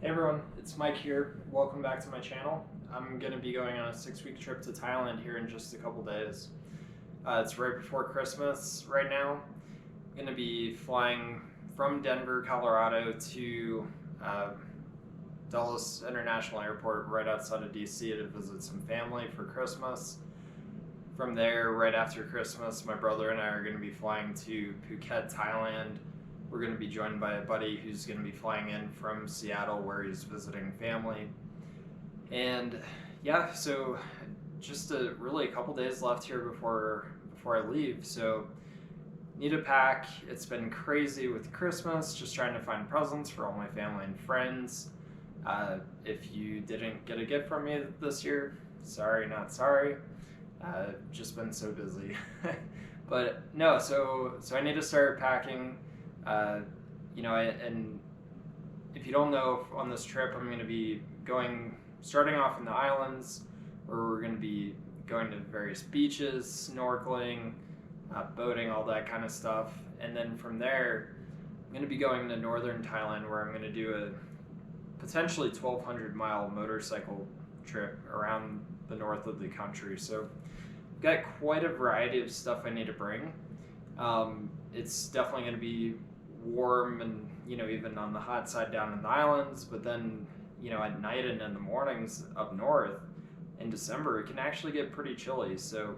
Hey everyone, it's Mike here. Welcome back to my channel. I'm going to be going on a 6-week trip to Thailand here in just a couple days. It's right before Christmas right now. I'm going to be flying from Denver, Colorado to Dulles International Airport right outside of DC to visit some family for Christmas. From there, right after Christmas, my brother and I are going to be flying to Phuket, Thailand. We're going to be joined by a buddy who's going to be flying in from Seattle where he's visiting family. And yeah, so just really a couple days left here before I leave. So need to pack. It's been crazy with Christmas, just trying to find presents for all my family and friends. If you didn't get a gift from me this year, sorry, not sorry. Just been so busy. But no, so I need to start packing. And if you don't know, on this trip I'm going to be starting off in the islands, where we're going to be going to various beaches, snorkeling, boating, all that kind of stuff. And then from there, I'm going to be going to northern Thailand, where I'm going to do a potentially 1,200-mile motorcycle trip around the north of the country. So I've got quite a variety of stuff I need to bring. It's definitely going to be warm and even on the hot side down in the islands, but then at night and in the mornings up north in December it can actually get pretty chilly. So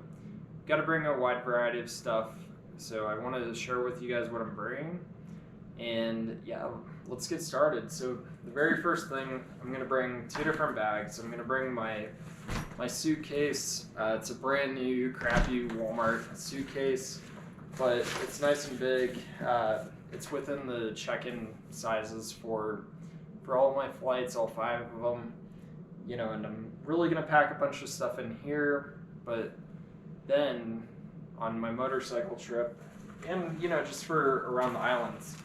got to bring a wide variety of stuff. So I wanted to share with you guys what I'm bringing, and yeah, let's get started. So the very first thing, I'm going to bring 2 different bags. I'm going to bring my suitcase. It's a brand new crappy Walmart suitcase, but it's nice and big. It's within the check-in sizes for all my flights, all 5 of them. And I'm really gonna pack a bunch of stuff in here, but then on my motorcycle trip, and just for around the islands,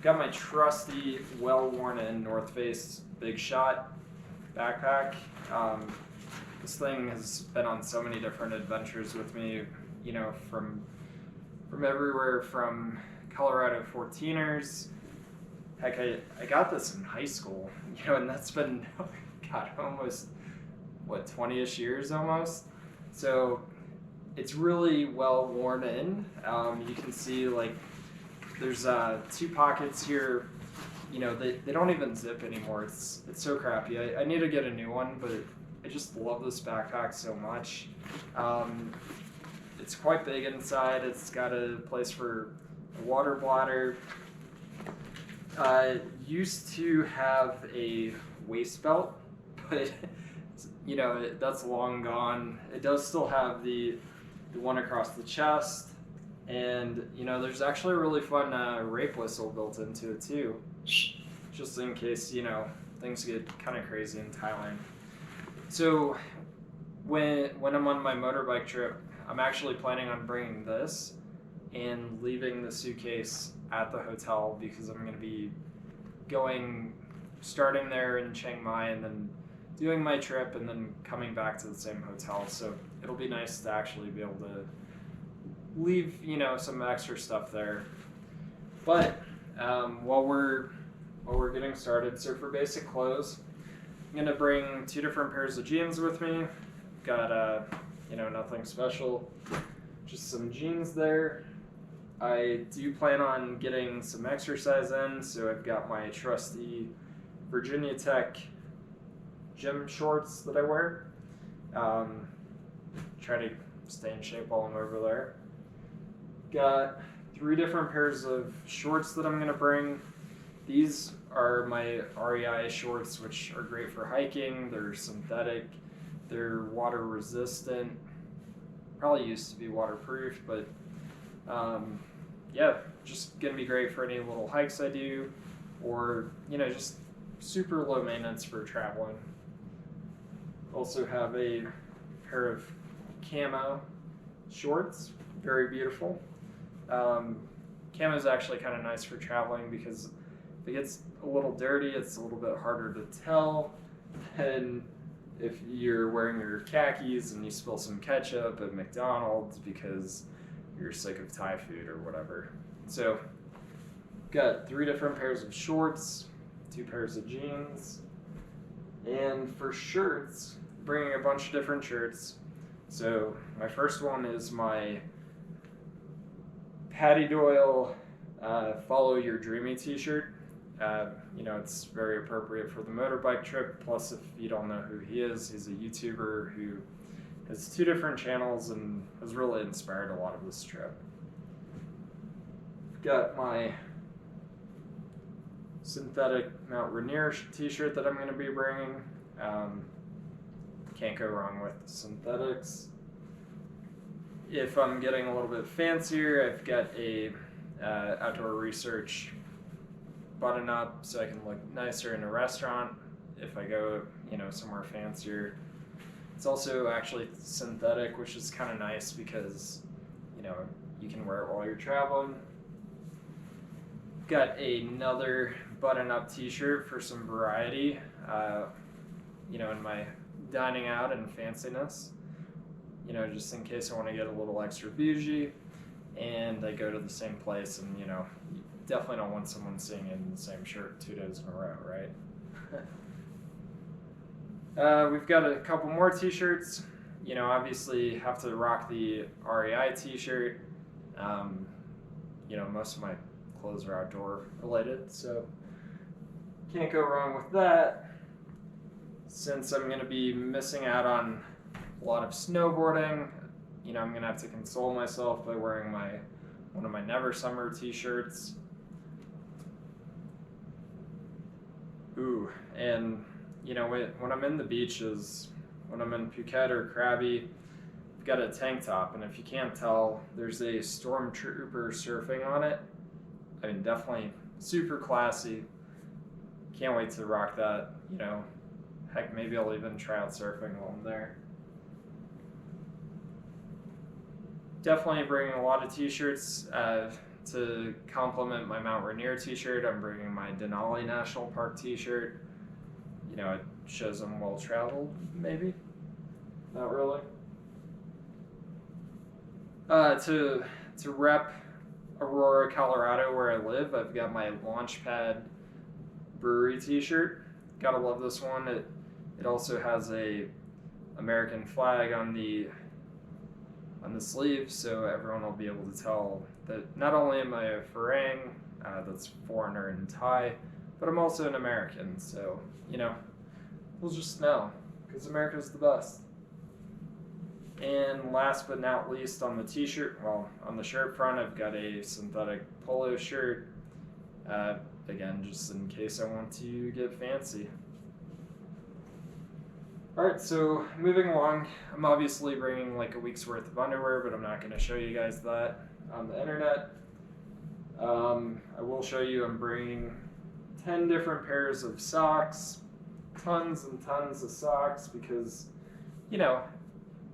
got my trusty, well-worn-in North Face Big Shot backpack. This thing has been on so many different adventures with me, from everywhere from Colorado 14ers. Heck, I got this in high school, and that's been, God, almost, 20-ish years almost. So it's really well worn in. You can see, there's 2 pockets here. They don't even zip anymore. It's so crappy. I need to get a new one, but I just love this backpack so much. It's quite big inside. It's got a place for a water bladder. Used to have a waist belt, but that's long gone. It does still have the one across the chest, and there's actually a really fun rape whistle built into it too, just in case things get kind of crazy in Thailand. So when I'm on my motorbike trip, I'm actually planning on bringing this and leaving the suitcase at the hotel, because I'm going to be starting there in Chiang Mai and then doing my trip and then coming back to the same hotel. So it'll be nice to actually be able to leave, some extra stuff there. But while we're getting started, so for basic clothes, I'm going to bring 2 different pairs of jeans with me. Got nothing special, just some jeans there. I do plan on getting some exercise in, so I've got my trusty Virginia Tech gym shorts that I wear. Try to stay in shape while I'm over there. Got 3 different pairs of shorts that I'm going to bring. These are my REI shorts, which are great for hiking. They're synthetic, they're water resistant, probably used to be waterproof, but yeah, just gonna be great for any little hikes I do, or just super low maintenance for traveling. Also have a pair of camo shorts, very beautiful. Camo is actually kind of nice for traveling, because if it gets a little dirty, it's a little bit harder to tell than if you're wearing your khakis and you spill some ketchup at McDonald's because you're sick of Thai food or whatever. So got 3 different pairs of shorts, 2 pairs of jeans. And for shirts, bringing a bunch of different shirts. So my first one is my Patty Doyle Follow Your Dreamy t-shirt. It's very appropriate for the motorbike trip. Plus, if you don't know who he is, he's a YouTuber who has 2 different channels and has really inspired a lot of this trip. Got my synthetic Mount Rainier t-shirt that I'm going to be bringing. Can't go wrong with synthetics. If I'm getting a little bit fancier, I've got a outdoor research button up so I can look nicer in a restaurant if I go, somewhere fancier. It's also actually synthetic, which is kind of nice because, you can wear it while you're traveling. Got another button-up t-shirt for some variety, in my dining out and fanciness. Just in case I want to get a little extra bougie and I go to the same place and, you definitely don't want someone seeing it in the same shirt 2 days in a row, right? We've got a couple more t-shirts. Obviously have to rock the REI t-shirt. Most of my clothes are outdoor related, so can't go wrong with that. Since I'm going to be missing out on a lot of snowboarding, I'm going to have to console myself by wearing one of my Never Summer t-shirts. Ooh, and when I'm in the beaches, when I'm in Phuket or Krabi, I've got a tank top, and if you can't tell, there's a stormtrooper surfing on it. Definitely super classy. Can't wait to rock that, Heck, maybe I'll even try out surfing while I'm there. Definitely bringing a lot of t-shirts to complement my Mount Rainier t-shirt. I'm bringing my Denali National Park t-shirt. It shows I'm well traveled, maybe. Not really. To rep Aurora, Colorado, where I live, I've got my Launchpad Brewery t-shirt. Gotta love this one. It also has a American flag on the sleeve, so everyone will be able to tell that not only am I a Farang, that's foreigner in Thai, but I'm also an American, so, we'll just know, because America's the best. And last but not least, on the shirt front, I've got a synthetic polo shirt, again, just in case I want to get fancy. Alright, so moving along, I'm obviously bringing like a week's worth of underwear, but I'm not going to show you guys that on the internet. I will show you I'm bringing 10 different pairs of socks, tons and tons of socks, because,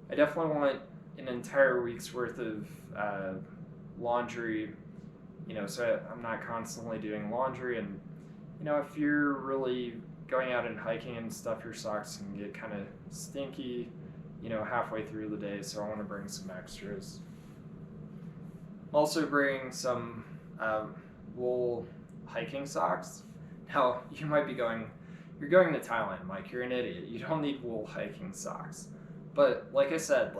I definitely want an entire week's worth of laundry, so I'm not constantly doing laundry, and, if you're really going out and hiking and stuff, your socks can get kind of stinky, halfway through the day, so I want to bring some extras. Also bring some wool hiking socks. Now, you might be you're going to Thailand, Mike, you're an idiot. You don't need wool hiking socks. But like I said,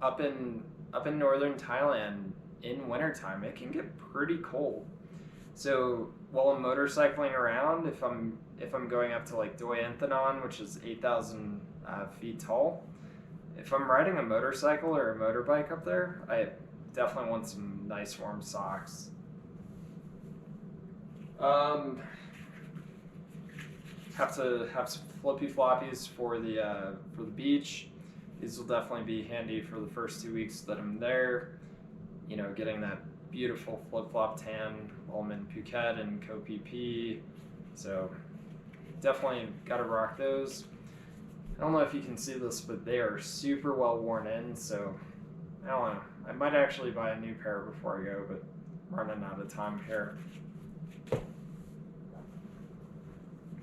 up in northern Thailand in wintertime, it can get pretty cold. So while I'm motorcycling around, if I'm going up to Doi Inthanon, which is 8,000 feet tall, if I'm riding a motorcycle or a motorbike up there, I definitely want some nice warm socks. Have to have some flippy floppies for the beach. These will definitely be handy for the first 2 weeks that I'm there. Getting that beautiful flip-flop tan while I'm in Phuket and Koh Phi Phi. So definitely got to rock those. I don't know if you can see this, but they are super well worn in, so I don't know. I might actually buy a new pair before I go, but I'm running out of time here.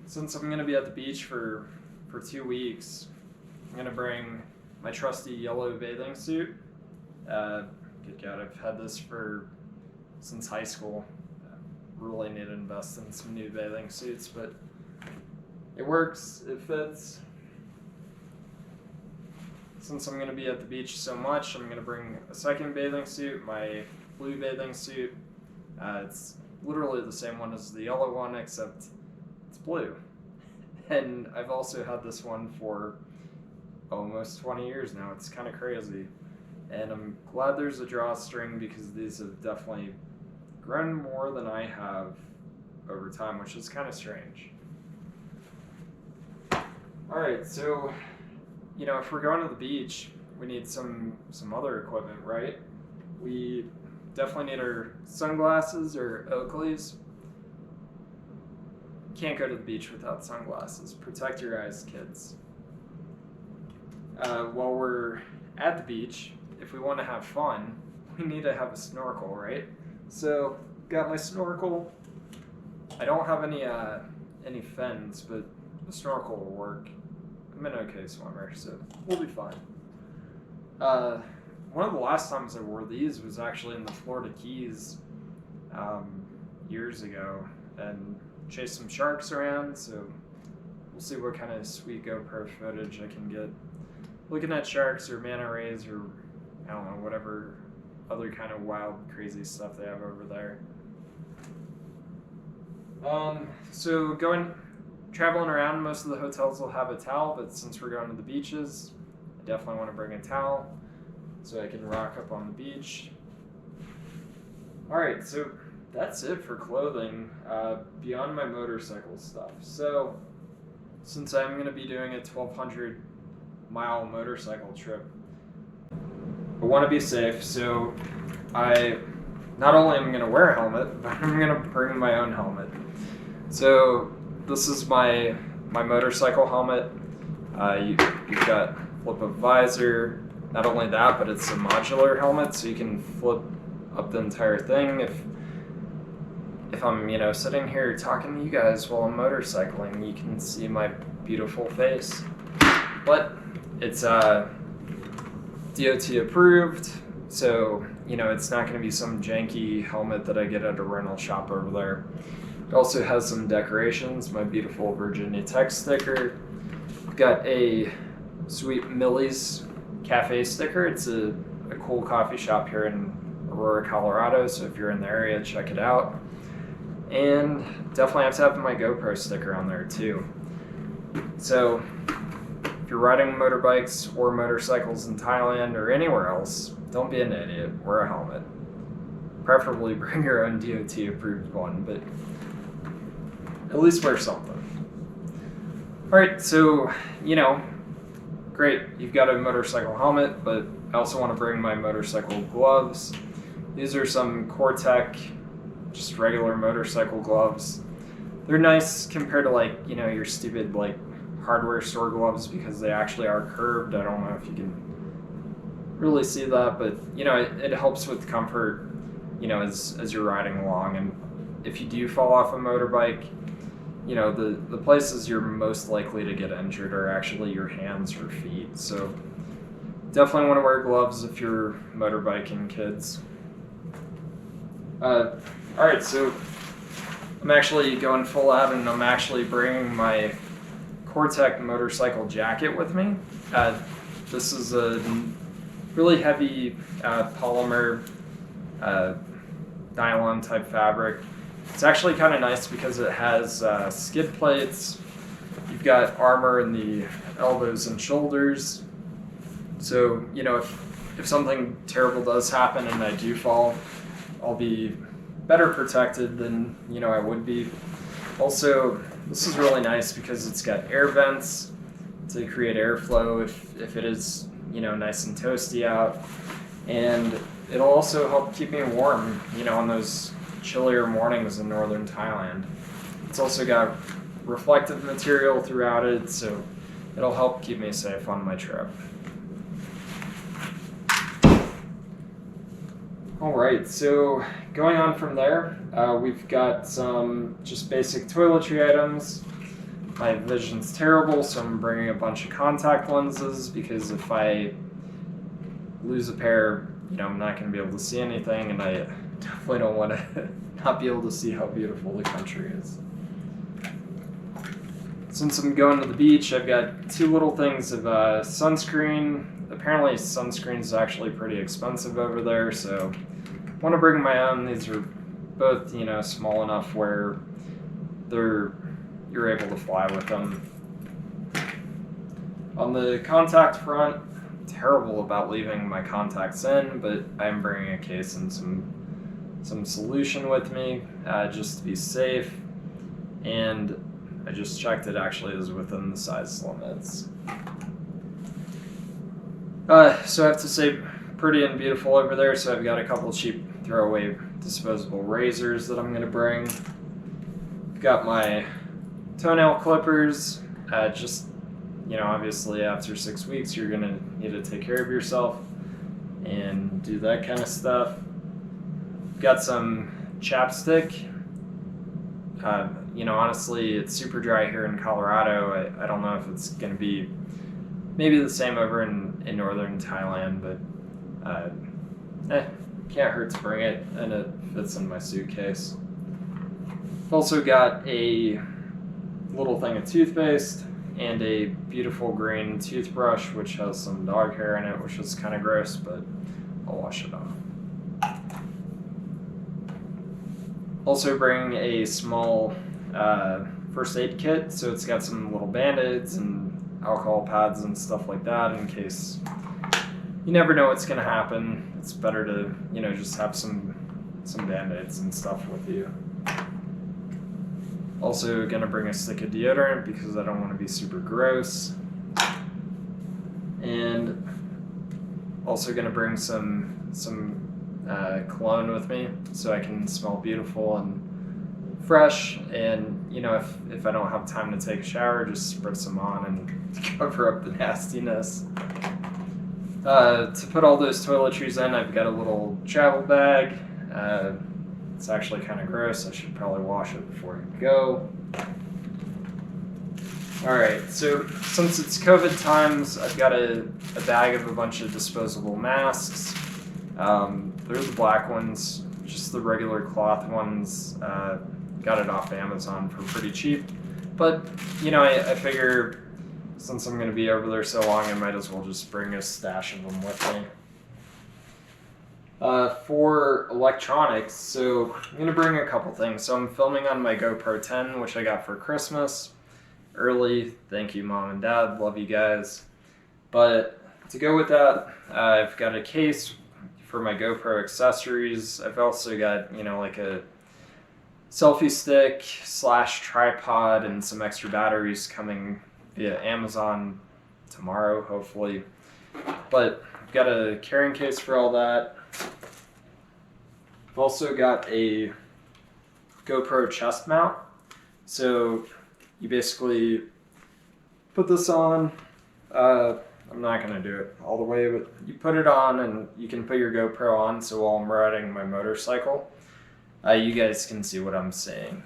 Since I'm going to be at the beach for 2 weeks, I'm going to bring my trusty yellow bathing suit. Good God, I've had this since high school. really need to invest in some new bathing suits, but it works, it fits. Since I'm going to be at the beach so much, I'm going to bring a second bathing suit, my blue bathing suit. It's literally the same one as the yellow one, except it's blue. And I've also had this one for almost 20 years now. It's kind of crazy. And I'm glad there's a drawstring because these have definitely grown more than I have over time, which is kind of strange. Alright, so, if we're going to the beach, we need some other equipment, right? We definitely need our sunglasses or Oakleys. Can't go to the beach without sunglasses. Protect your eyes, kids. While we're at the beach, if we want to have fun, we need to have a snorkel, right? So, got my snorkel. I don't have any fins, but the snorkel will work. I'm an okay swimmer, so we'll be fine. One of the last times I wore these was actually in the Florida Keys years ago, and chased some sharks around, so we'll see what kind of sweet GoPro footage I can get looking at sharks or manta rays or I don't know, whatever other kind of wild, crazy stuff they have over there. So traveling around, most of the hotels will have a towel, but since we're going to the beaches, I definitely want to bring a towel so I can rock up on the beach. Alright, so that's it for clothing, beyond my motorcycle stuff. So, since I'm going to be doing a 1,200 mile motorcycle trip, I want to be safe, so I not only am going to wear a helmet, but I'm going to bring my own helmet. So, this is my motorcycle helmet. You've got flip-up visor. Not only that, but it's a modular helmet, so you can flip up the entire thing. If I'm, sitting here talking to you guys while I'm motorcycling, you can see my beautiful face. But it's DOT approved, so, it's not going to be some janky helmet that I get at a rental shop over there. It also has some decorations, my beautiful Virginia Tech sticker. I've got a sweet Millie's Cafe sticker. It's a cool coffee shop here in Aurora, Colorado, so if you're in the area, check it out. And definitely have to have my GoPro sticker on there too. So if you're riding motorbikes or motorcycles in Thailand or anywhere else, don't be an idiot, wear a helmet. Preferably bring your own DOT approved one, but at least wear something. Alright, so, great, you've got a motorcycle helmet, but I also want to bring my motorcycle gloves. These are some Core-Tech, just regular motorcycle gloves. They're nice compared to your stupid hardware store gloves because they actually are curved. I don't know if you can really see that, but it helps with comfort, as you're riding along. And if you do fall off a motorbike, the places you're most likely to get injured are actually your hands or feet. So definitely want to wear gloves if you're motorbiking, kids. Alright, so I'm actually going full out and I'm actually bringing my Core-Tech motorcycle jacket with me. This is a really heavy polymer nylon type fabric. It's actually kind of nice because it has skid plates. You've got armor in the elbows and shoulders. So, if something terrible does happen and I do fall, I'll be better protected than, I would be. Also, this is really nice because it's got air vents to create airflow if it is, nice and toasty out. And it'll also help keep me warm, on those chillier mornings in northern Thailand. It's also got reflective material throughout it, so it'll help keep me safe on my trip. Alright, so going on from there, we've got some just basic toiletry items. My vision's terrible, so I'm bringing a bunch of contact lenses because if I lose a pair, I'm not going to be able to see anything, and I definitely don't want to not be able to see how beautiful the country is. Since I'm going to the beach, I've got 2 little things of sunscreen. Apparently sunscreen is actually pretty expensive over there, so I want to bring my own. These are both, small enough where you're able to fly with them. On the contact front, terrible about leaving my contacts in, but I'm bringing a case and some solution with me, just to be safe. And I just checked, it actually is within the size limits. So I have to say, pretty and beautiful over there. So I've got a couple cheap throwaway disposable razors that I'm gonna bring. I've got my toenail clippers. Just, obviously after 6 weeks, you're gonna need to take care of yourself and do that kind of stuff. Got some chapstick. Honestly, it's super dry here in Colorado. I don't know if it's gonna be maybe the same over in northern Thailand, but can't hurt to bring it, and it fits in my suitcase. I've also got a little thing of toothpaste and a beautiful green toothbrush, which has some dog hair in it, which is kind of gross, but I'll wash it off. Also bring a small first aid kit, so it's got some little band-aids and alcohol pads and stuff like that in case you never know what's going to happen. It's better to, just have some band-aids and stuff with you. Also going to bring a stick of deodorant because I don't want to be super gross. And also going to bring some cologne with me so I can smell beautiful and fresh. And if I don't have time to take a shower, just spritz some on and cover up the nastiness. To put all those toiletries in, I've got a little travel bag. It's actually kind of gross. I should probably wash it before I go. Alright, so since it's COVID times, I've got a bag of a bunch of disposable masks. They're the black ones, just the regular cloth ones. Got it off Amazon for pretty cheap. But, I figure since I'm going to be over there so long, I might as well just bring a stash of them with me. For electronics, so I'm going to bring a couple things. So I'm filming on my GoPro 10, which I got for Christmas. Early. Thank you, Mom and Dad. Love you guys. But to go with that, I've got a case for my GoPro accessories. I've also got, like a selfie stick / tripod and some extra batteries coming via Amazon tomorrow, hopefully. But I've got a carrying case for all that. I've also got a GoPro chest mount. So you basically put this on. I'm not going to do it all the way, but you put it on and you can put your GoPro on, so while I'm riding my motorcycle, you guys can see what I'm saying.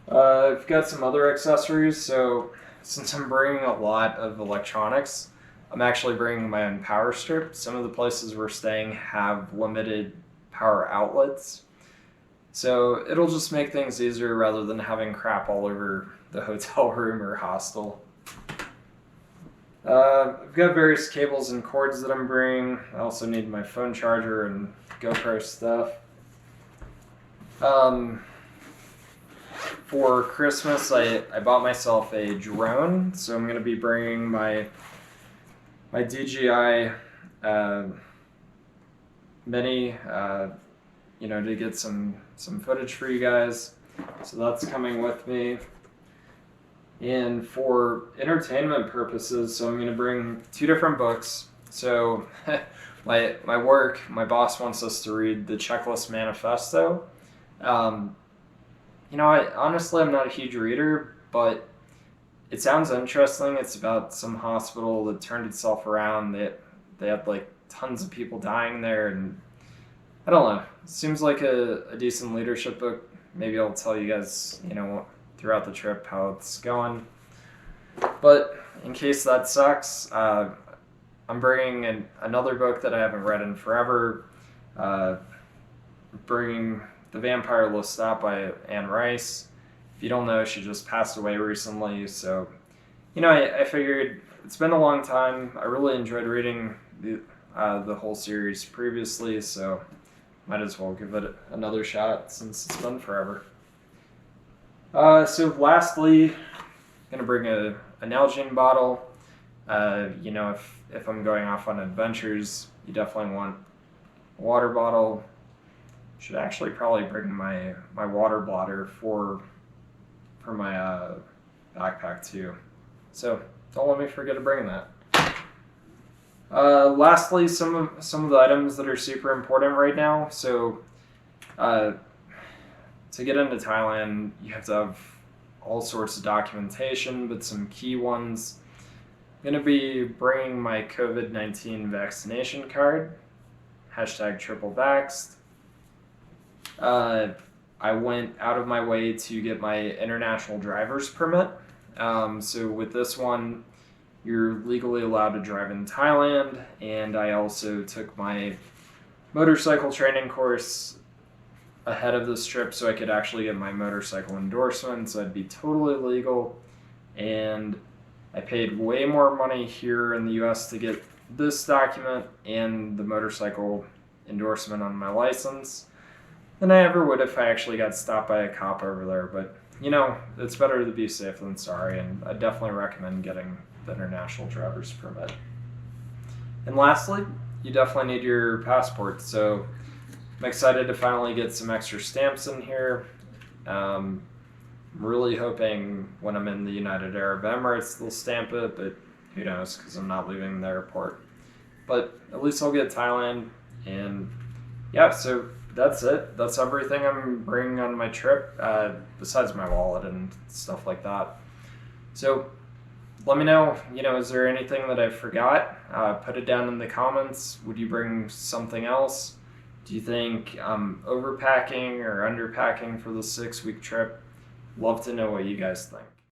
I've got some other accessories, so since I'm bringing a lot of electronics, I'm actually bringing my own power strip. Some of the places we're staying have limited power outlets, so it'll just make things easier rather than having crap all over the hotel room or hostel. I've got various cables and cords that I'm bringing. I also need my phone charger and GoPro stuff. For Christmas, I bought myself a drone, so I'm going to be bringing my DJI Mini, to get some footage for you guys. So that's coming with me. And for entertainment purposes, so I'm going to bring 2 different books. So my work, my boss wants us to read the Checklist Manifesto. Honestly, I'm not a huge reader, but it sounds interesting. It's about some hospital that turned itself around. They had like tons of people dying there, and I don't know. It seems like a decent leadership book. Maybe I'll tell you guys, throughout the trip how it's going. But in case that sucks, I'm bringing another book that I haven't read in forever. bringing the vampire Lestat by Anne Rice. If you don't know, she just passed away recently, so I figured it's been a long time. I really enjoyed reading the whole series previously, so might as well give it another shot since it's been forever. So lastly, I'm gonna bring a Nalgene bottle. If I'm going off on adventures, you definitely want a water bottle. Should actually probably bring my water bladder for my backpack too. So don't let me forget to bring that. Lastly, some of the items that are super important right now. So to get into Thailand, you have to have all sorts of documentation, but some key ones. I'm going to be bringing my COVID-19 vaccination card, #triple vaxxed. I went out of my way to get my international driver's permit. So with this one, you're legally allowed to drive in Thailand, and I also took my motorcycle training course ahead of this trip so I could actually get my motorcycle endorsement, so I'd be totally legal. And I paid way more money here in the US to get this document and the motorcycle endorsement on my license than I ever would if I actually got stopped by a cop over there. But it's better to be safe than sorry, and I definitely recommend getting the international driver's permit. And lastly, you definitely need your passport. So I'm excited to finally get some extra stamps in here. I'm really hoping when I'm in the United Arab Emirates they'll stamp it, but who knows, because I'm not leaving the airport. But at least I'll get Thailand, and yeah, so that's it. That's everything I'm bringing on my trip, besides my wallet and stuff like that. So let me know, is there anything that I forgot? Put it down in the comments. Would you bring something else? Do you think I'm overpacking or underpacking for the 6-week trip? Love to know what you guys think.